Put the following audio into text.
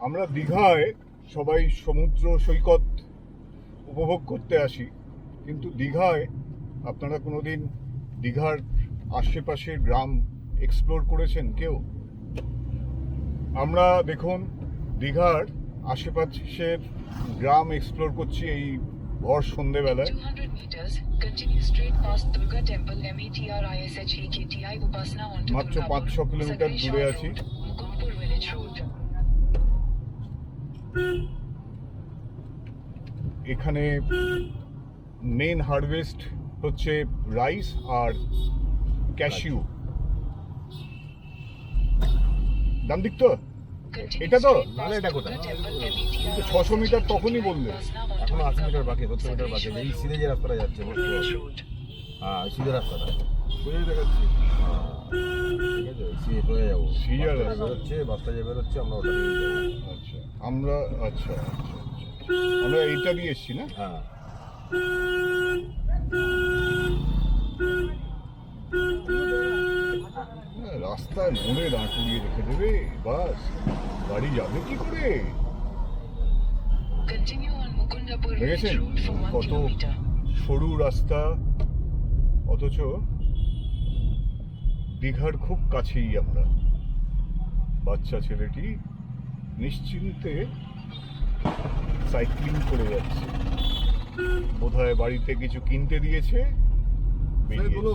আমরা দীঘায় সবাই সমুদ্র সৈকত উপভোগ করতে আসি, কিন্তু দীঘায় আপনারা কোনোদিন দীঘার আশেপাশের গ্রাম এক্সপ্লোর করেছেন কেউ? আমরা দেখুন দীঘার আশেপাশের গ্রাম এক্সপ্লোর করছি এই ভর সন্ধেবেলায়। 200 meters, continue straight past Durga Temple, METRISHEKTI Upasana onto মাত্র Durgapur, 500 কিলোমিটার Sakri দূরে Shore আছি। Road, Mukundpur Village Road. এখানে মেন হারভেস্ট হচ্ছে রাইস আর ক্যাশিউ। ডান দিক তো? Continue এটা তো? straight past নাহলে এটা Durga কোথায়? Temple, কিন্তু 600 মিটার তখনই বললে। Upasana onto এখনো 80 মিটার Durgapur, বাকি, 70 মিটার বাকি। Sakri এই Shore সিধে যে রাস্তাটা যাচ্ছে Road, Village Road. হ্যাঁ সিধে রাস্তাটা সোজা দেখাচ্ছি। ঠিক আছে, সিধে হয়ে যাবো। সিধে বাসটা যে রাস্তা। বেরোচ্ছে, বাসটা যে বেরোচ্ছে, আমরা ওটা দিয়ে যাবো। আচ্ছা আমরা আমরা এইটা দিয়ে এসছি না? হ্যাঁ রাস্তায় মোড়ে দাঁড় করিয়ে রেখে দেবে, বাস গাড়ি যাবে কি করে? Continue on Mukundpur Village দেখেছেন Road for 1 কত kilometer. সরু রাস্তা, অথচ দীঘার খুব কাছেই আমরা। বাচ্চা ছেলেটি নিশ্চিন্তে সাইক্লিং করে যাচ্ছে, বোধহয় বাড়িতে কিছু কিনতে দিয়েছে, বেরিয়েছে।